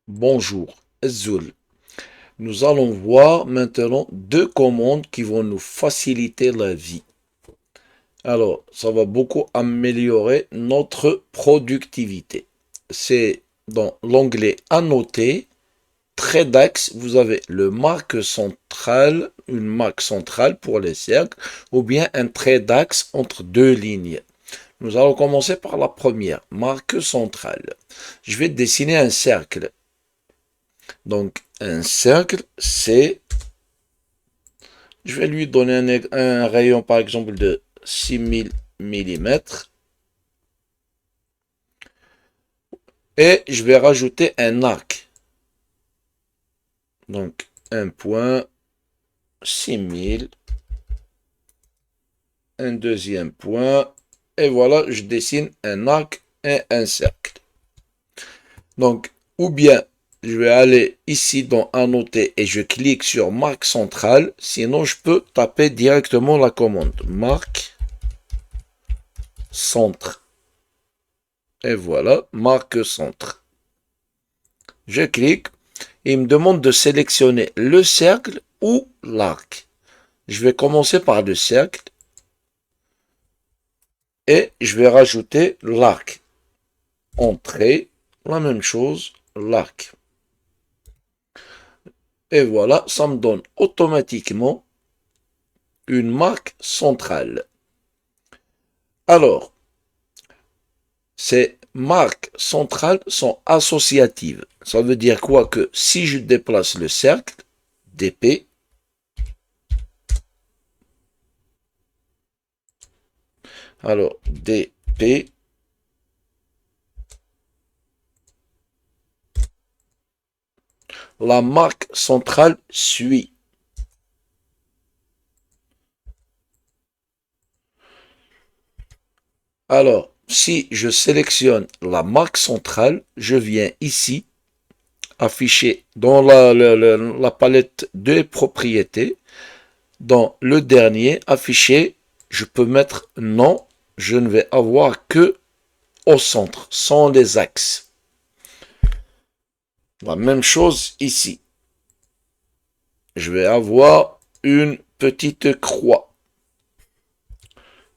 Bonjour, Azul. Nous allons voir maintenant deux commandes qui vont nous faciliter la vie. Alors, ça va beaucoup améliorer notre productivité. C'est dans l'onglet Annoter, trait d'axe, vous avez le marque centrale, une marque centrale pour les cercles, ou bien un trait d'axe entre deux lignes. Nous allons commencer par la première, marque centrale. Je vais dessiner un cercle. Donc, un cercle, c'est, je vais lui donner un rayon, par exemple, de 6000 millimètres. Et je vais rajouter un arc. Donc, un point, 6000, un deuxième point. Et voilà, je dessine un arc et un cercle. Donc, ou bien, je vais aller ici dans Annoter et je clique sur marque centrale. Sinon, je peux taper directement la commande. Marque centre. Et voilà, marque centre. Je clique et il me demande de sélectionner le cercle ou l'arc. Je vais commencer par le cercle et je vais rajouter l'arc. Entrée, la même chose, l'arc. Et voilà, ça me donne automatiquement une marque centrale. Alors, ces marques centrales sont associatives. Ça veut dire quoi? Que si je déplace le cercle d'épée, alors DP, la marque centrale suit. Alors, si je sélectionne la marque centrale, je viens ici, afficher dans la palette de propriétés, dans le dernier, afficher, je peux mettre non, je ne vais avoir que au centre, sans les axes. La même chose ici. Je vais avoir une petite croix.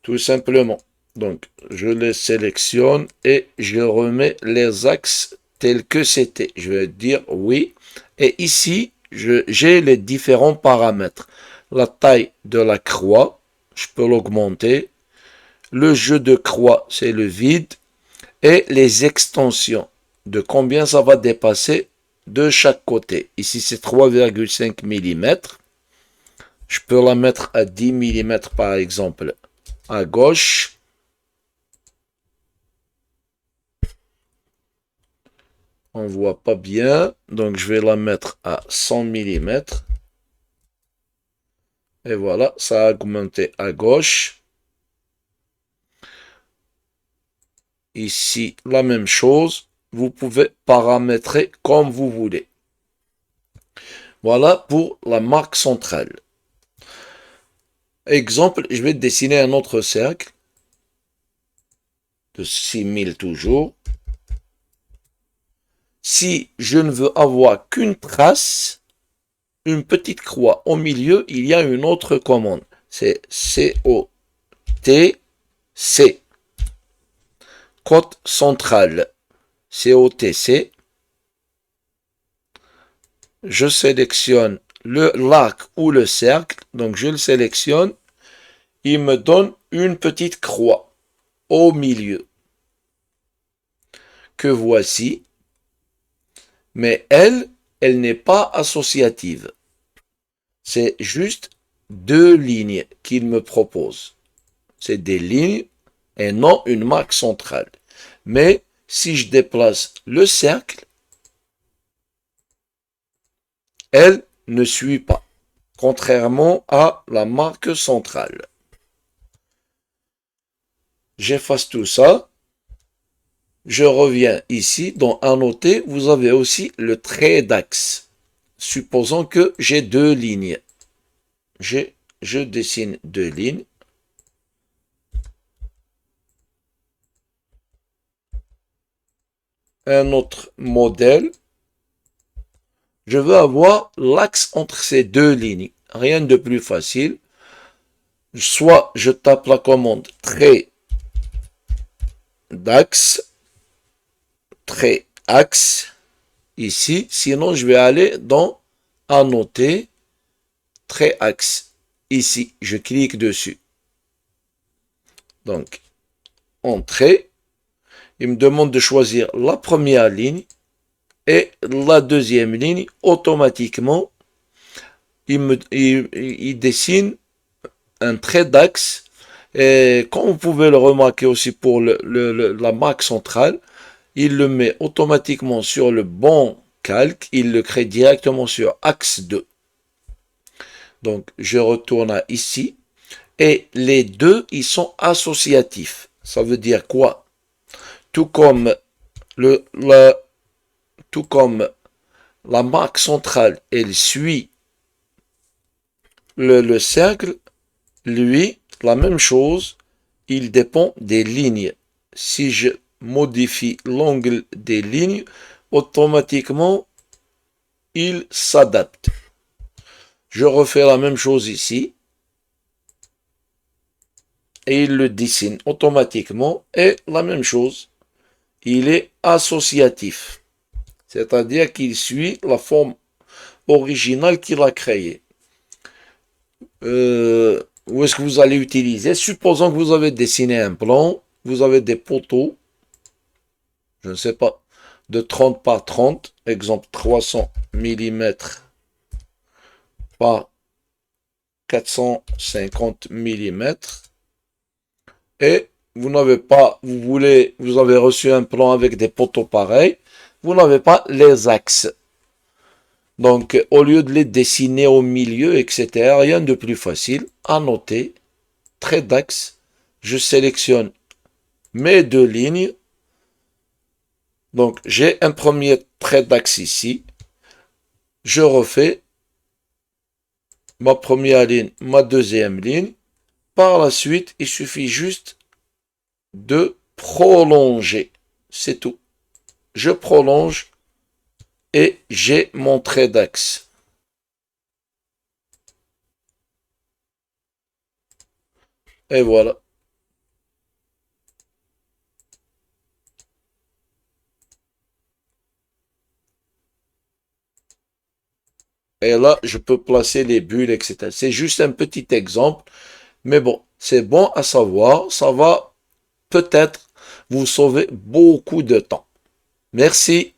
Tout simplement. Donc, je les sélectionne et je remets les axes tels que c'était. Je vais dire oui. Et ici, j'ai les différents paramètres. La taille de la croix, je peux l'augmenter. Le jeu de croix, c'est le vide. Et les extensions, de combien ça va dépasser de chaque côté. Ici, c'est 3,5 mm. Je peux la mettre à 10 mm par exemple à gauche. On voit pas bien, donc je vais la mettre à 100 mm. Et voilà, ça a augmenté à gauche. Ici, la même chose. Vous pouvez paramétrer comme vous voulez. Voilà pour la marque centrale. Exemple, je vais dessiner un autre cercle de 6000 toujours. Si je ne veux avoir qu'une trace, une petite croix au milieu, il y a une autre commande. C'est COTC. Code central. COTC. Je sélectionne l'arc ou le cercle. Donc je le sélectionne. Il me donne une petite croix au milieu. Que voici. Mais elle n'est pas associative. C'est juste deux lignes qu'il me propose. C'est des lignes et non une marque centrale. Mais si je déplace le cercle, elle ne suit pas, contrairement à la marque centrale. J'efface tout ça. Je reviens ici. Dans Annoter, vous avez aussi le trait d'axe. Supposons que j'ai deux lignes. Je dessine deux lignes. Un autre modèle. Je veux avoir l'axe entre ces deux lignes. Rien de plus facile. Soit je tape la commande trait d'axe, trait axe, ici. Sinon, je vais aller dans annoter, trait axe. Ici, je clique dessus. Donc, entrée. Il me demande de choisir la première ligne et la deuxième ligne. Automatiquement, il dessine un trait d'axe. Et comme vous pouvez le remarquer aussi pour la marque centrale, il le met automatiquement sur le bon calque. Il le crée directement sur axe 2. Donc, je retourne à ici. Et les deux, ils sont associatifs. Ça veut dire quoi? Tout comme tout comme la marque centrale, elle suit le cercle, lui, la même chose, il dépend des lignes. Si je modifie l'angle des lignes, automatiquement, il s'adapte. Je refais la même chose ici. Et il le dessine automatiquement. Et la même chose, il est associatif. C'est-à-dire qu'il suit la forme originale qu'il a créée. Où est-ce que vous allez utiliser? Supposons que vous avez dessiné un plan, vous avez des poteaux, je ne sais pas, de 30 par 30, exemple 300 mm par 450 mm, et vous n'avez pas, vous avez reçu un plan avec des poteaux pareils, vous n'avez pas les axes. Donc, au lieu de les dessiner au milieu, etc., rien de plus facile. Annoter, trait d'axe, je sélectionne mes deux lignes. Donc, j'ai un premier trait d'axe ici. Je refais ma première ligne, ma deuxième ligne. Par la suite, il suffit juste de prolonger. C'est tout. Je prolonge et j'ai mon trait d'axe. Et voilà. Et là, je peux placer les bulles, etc. C'est juste un petit exemple. Mais bon, c'est bon à savoir. Ça va peut-être vous sauver beaucoup de temps. Merci.